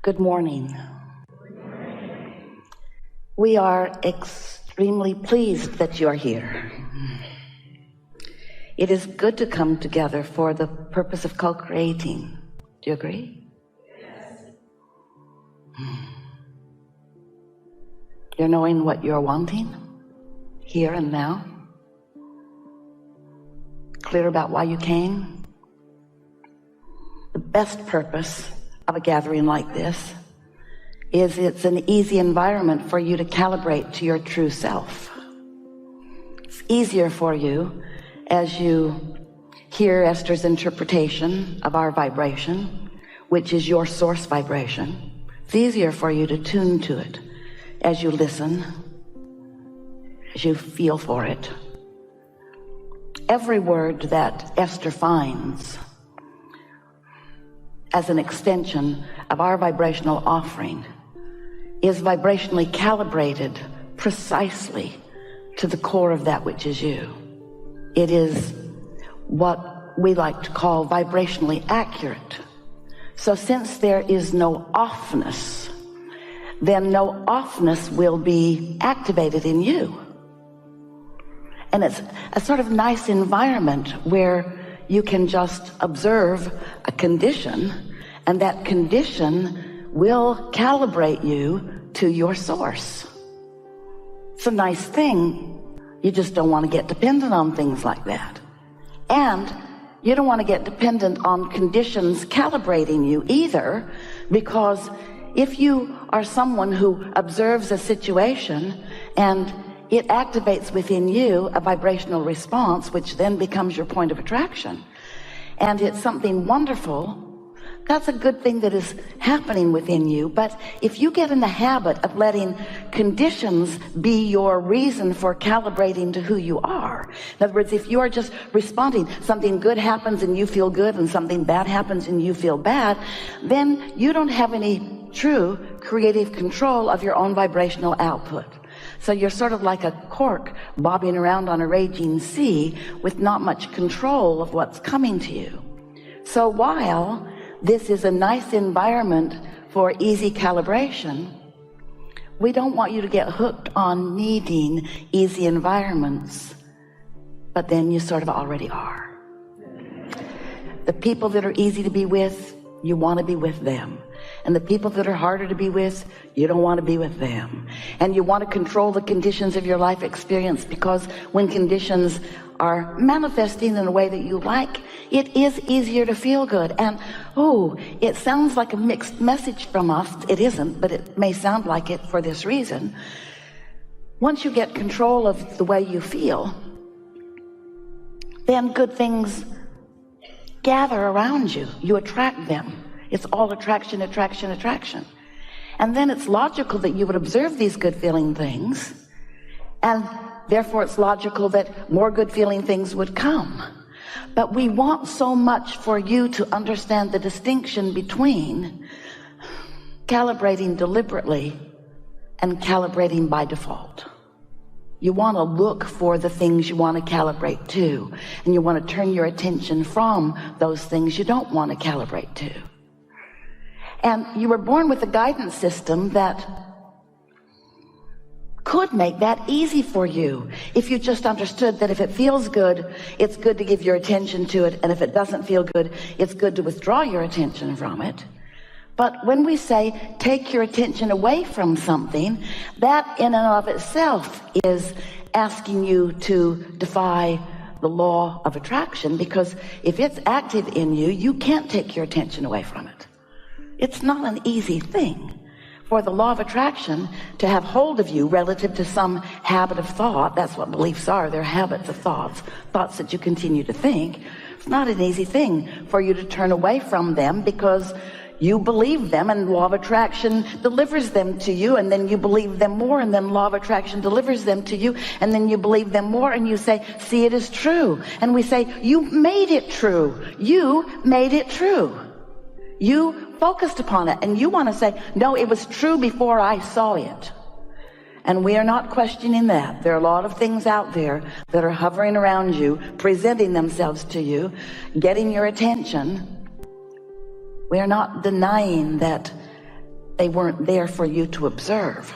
Good morning. We are extremely pleased that you are here. It is good to come together for the purpose of co-creating. Do you agree? Yes. You're knowing what you're wanting here and now. Clear about why you came. The best purpose of a gathering like this is it's an easy environment for you to calibrate to your true self. It's easier for you as you hear Esther's interpretation of our vibration, which is your source vibration. It's easier for you to tune to it as you listen, as you feel for it. Every word that Esther finds as an extension of our vibrational offering is vibrationally calibrated precisely to the core of that which is you. It is what we like to call vibrationally accurate. So since there is no offness, then no offness will be activated in you. And it's a sort of nice environment where you can just observe a condition, and that condition will calibrate you to your source. It's a nice thing. You just don't want to get dependent on things like that. And you don't want to get dependent on conditions calibrating you either, because if you are someone who observes a situation and it activates within you a vibrational response, which then becomes your point of attraction, and it's something wonderful, that's a good thing that is happening within you. But if you get in the habit of letting conditions be your reason for calibrating to who you are, in other words, if you are just responding, something good happens and you feel good, and something bad happens and you feel bad, then you don't have any true creative control of your own vibrational output. So you're sort of like a cork bobbing around on a raging sea with not much control of what's coming to you. So while this is a nice environment for easy calibration, we don't want you to get hooked on needing easy environments, but then you sort of already are. The people that are easy to be with, you want to be with them. And the people that are harder to be with, you don't want to be with them. And you want to control the conditions of your life experience, because when conditions are manifesting in a way that you like, it is easier to feel good. And it sounds like a mixed message from us. It isn't, but it may sound like it for this reason. Once you get control of the way you feel, then good things gather around you. You attract them. It's all attraction, attraction, attraction. And then it's logical that you would observe these good feeling things, and therefore it's logical that more good feeling things would come. But we want so much for you to understand the distinction between calibrating deliberately and calibrating by default. You want to look for the things you want to calibrate to, and you want to turn your attention from those things you don't want to calibrate to. And you were born with a guidance system that could make that easy for you if you just understood that if it feels good, it's good to give your attention to it, and if it doesn't feel good, it's good to withdraw your attention from it. But when we say take your attention away from something, that in and of itself is asking you to defy the law of attraction, because if it's active in you, you can't take your attention away from it. It's not an easy thing for the law of attraction to have hold of you relative to some habit of thought. That's what beliefs are. They're habits of thoughts that you continue to think. It's not an easy thing for you to turn away from them, because you believe them, and law of attraction delivers them to you, and then you believe them more, and then law of attraction delivers them to you, and then you believe them more, and you say, see, it is true. And we say, you made it true. You made it true. You focused upon it, and you want to say, no, it was true before I saw it. And we are not questioning that. There are a lot of things out there that are hovering around you, presenting themselves to you, getting your attention. We are not denying that They weren't there for you to observe.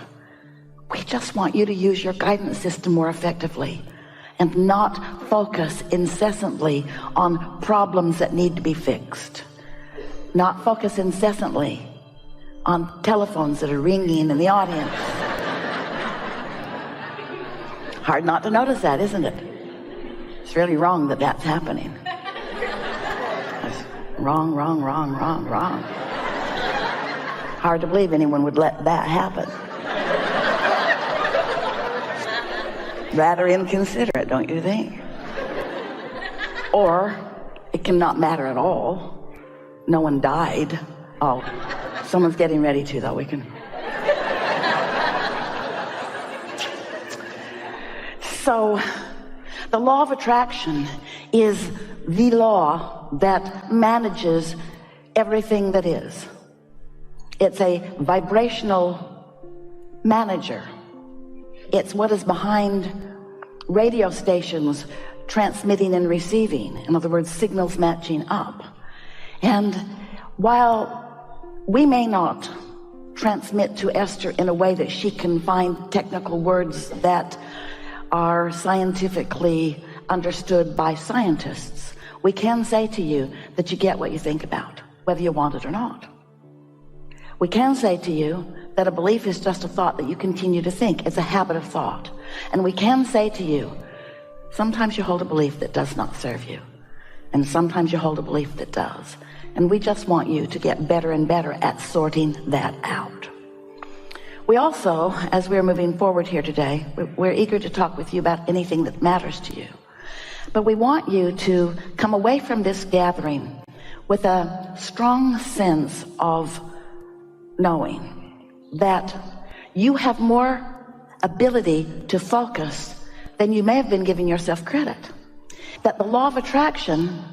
We just want you to use your guidance system more effectively and not focus incessantly on problems that need to be fixed. Not focus incessantly on telephones that are ringing in the audience. Hard not to notice that, isn't it? It's really wrong that that's happening. It's wrong, wrong, wrong, wrong, wrong. Hard to believe anyone would let that happen. Rather inconsiderate, don't you think? Or it cannot matter at all. No one died. Oh, someone's getting ready to, though. We can. So, the law of attraction is the law that manages everything that is. It's a vibrational manager. It's what is behind radio stations transmitting and receiving. In other words, signals matching up. And while we may not transmit to Esther in a way that she can find technical words that are scientifically understood by scientists, we can say to you that you get what you think about, whether you want it or not. We can say to you that a belief is just a thought that you continue to think. It's a habit of thought. And we can say to you, sometimes you hold a belief that does not serve you, and sometimes you hold a belief that does. And we just want you to get better and better at sorting that out. We also, as we're moving forward here today, we're eager to talk with you about anything that matters to you. But we want you to come away from this gathering with a strong sense of knowing that you have more ability to focus than you may have been giving yourself credit. That the law of attraction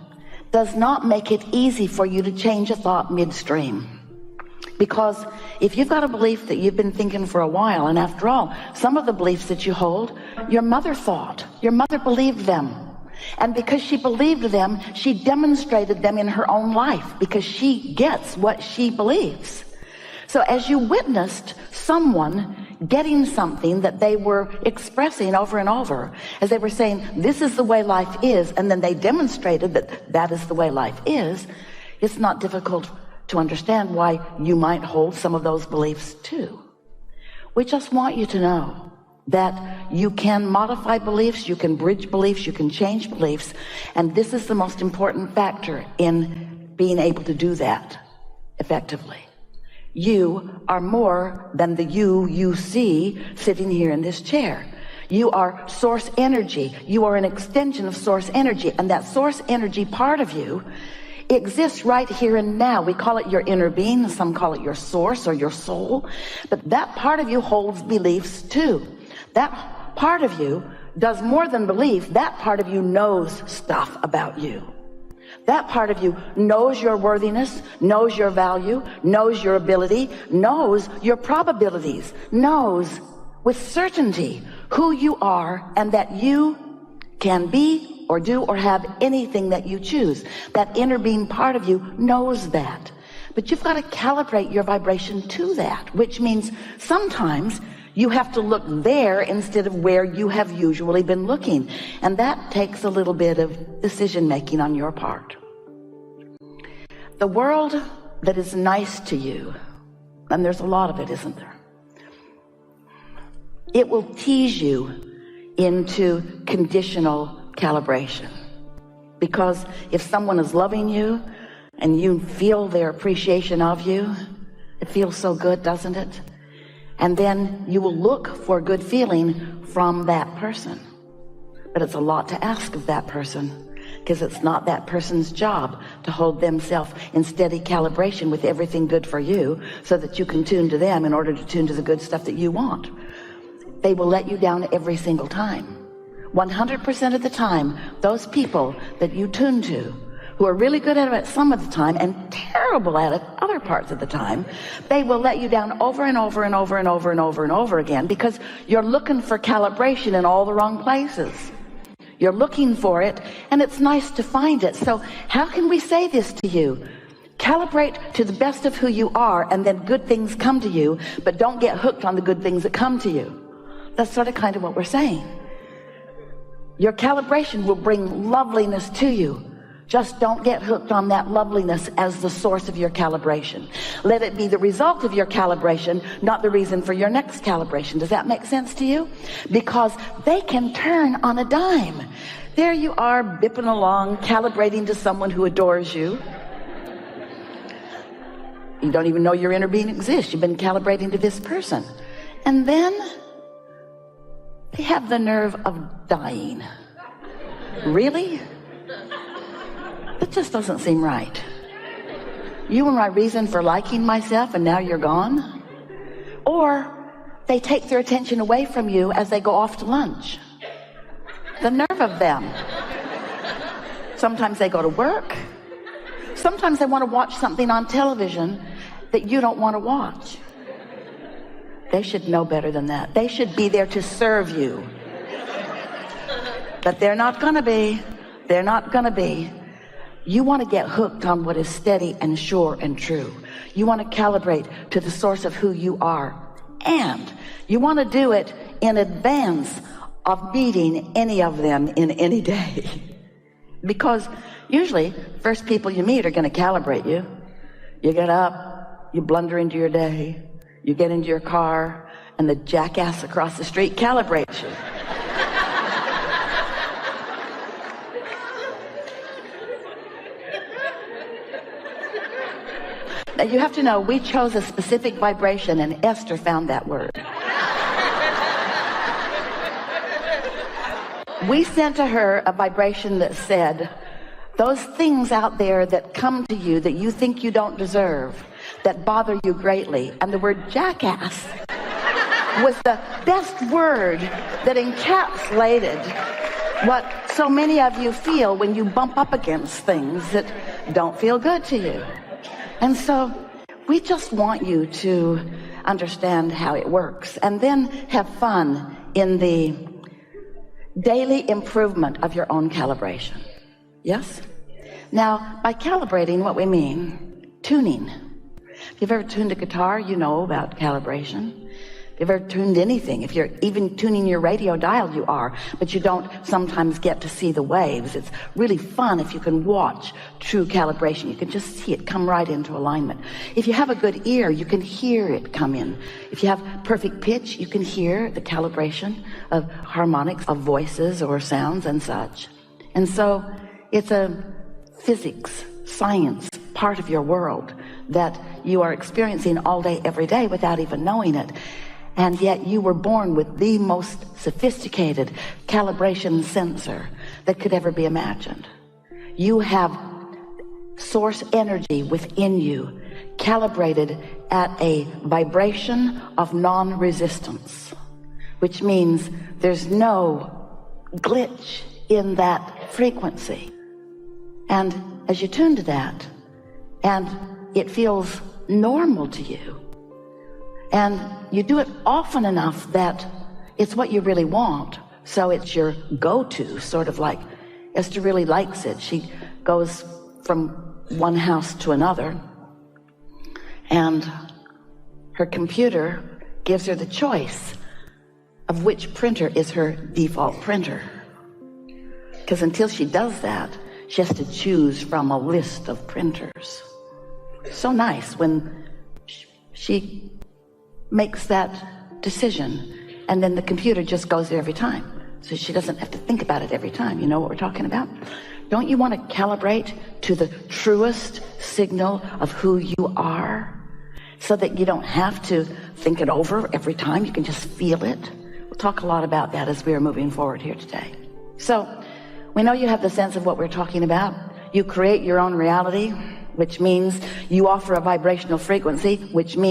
does not make it easy for you to change a thought midstream. Because if you've got a belief that you've been thinking for a while, and after all, some of the beliefs that you hold, your mother thought, your mother believed them. And because she believed them, she demonstrated them in her own life because she gets what she believes. So as you witnessed someone getting something that they were expressing over and over, as they were saying, this is the way life is, and then they demonstrated that that is the way life is, it's not difficult to understand why you might hold some of those beliefs too. We just want you to know that you can modify beliefs, you can bridge beliefs, you can change beliefs, and this is the most important factor in being able to do that effectively. You are more than the you see sitting here in this chair. You are source energy. You are an extension of source energy, and that source energy part of you exists right here and now. We call it your inner being, some call it your source or your soul, but that part of you holds beliefs too. That part of you does more than belief. That part of you knows stuff about you. That part of you knows your worthiness, knows your value, knows your ability, knows your probabilities, knows with certainty who you are and that you can be or do or have anything that you choose. That inner being part of you knows that. But you've got to calibrate your vibration to that, which means sometimes you have to look there instead of where you have usually been looking. And that takes a little bit of decision making on your part. The world that is nice to you, and there's a lot of it, isn't there? It will tease you into conditional calibration. Because if someone is loving you and you feel their appreciation of you, it feels so good, doesn't it? And then you will look for good feeling from that person. But it's a lot to ask of that person, because it's not that person's job to hold themselves in steady calibration with everything good for you so that you can tune to them in order to tune to the good stuff that you want. They will let you down every single time. 100% of the time, those people that you tune to, who are really good at it some of the time and terrible at it other parts of the time, they will let you down over and over and over and over and over and over again because you're looking for calibration in all the wrong places. You're looking for it, and it's nice to find it. So how can we say this to you? Calibrate to the best of who you are, and then good things come to you, but don't get hooked on the good things that come to you. That's sort of kind of what we're saying. Your calibration will bring loveliness to you. Just don't get hooked on that loveliness as the source of your calibration. Let it be the result of your calibration, not the reason for your next calibration. Does that make sense to you? Because they can turn on a dime. There you are, bipping along, calibrating to someone who adores you. You don't even know your inner being exists. You've been calibrating to this person. And then they have the nerve of dying. Really? That just doesn't seem right. You were my reason for liking myself, and now you're gone? Or they take their attention away from you as they go off to lunch. The nerve of them. Sometimes they go to work. Sometimes they want to watch something on television that you don't want to watch. They should know better than that. They should be there to serve you. But they're not going to be. They're not going to be. You want to get hooked on what is steady and sure and true. You want to calibrate to the source of who you are. And you want to do it in advance of meeting any of them in any day. Because usually, first people you meet are going to calibrate you. You get up, you blunder into your day, you get into your car, and the jackass across the street calibrates you. Now you have to know, we chose a specific vibration, and Esther found that word. We sent to her a vibration that said, those things out there that come to you that you think you don't deserve, that bother you greatly. And the word jackass was the best word that encapsulated what so many of you feel when you bump up against things that don't feel good to you. And so we just want you to understand how it works, and then have fun in the daily improvement of your own calibration. Yes? Now, by calibrating, what we mean, tuning. If you've ever tuned a guitar, you know about calibration. If you've ever tuned anything, if you're even tuning your radio dial, you are, but you don't sometimes get to see the waves. It's really fun if you can watch true calibration. You can just see it come right into alignment. If you have a good ear, you can hear it come in. If you have perfect pitch, you can hear the calibration of harmonics, of voices or sounds and such. And so it's a physics, science part of your world that you are experiencing all day, every day without even knowing it. And yet you were born with the most sophisticated calibration sensor that could ever be imagined. You have source energy within you, calibrated at a vibration of non-resistance, which means there's no glitch in that frequency. And as you tune to that, and it feels normal to you, and you do it often enough that it's what you really want, so it's your go-to, sort of like Esther really likes it. She goes from one house to another, and her computer gives her the choice of which printer is her default printer. Because until she does that, she has to choose from a list of printers. So nice when she makes that decision, and then the computer just goes there every time. So she doesn't have to think about it every time. You know what we're talking about? Don't you want to calibrate to the truest signal of who you are, so that you don't have to think it over every time? You can just feel it. We'll talk a lot about that as we are moving forward here today. So we know you have the sense of what we're talking about. You create your own reality, which means you offer a vibrational frequency, which means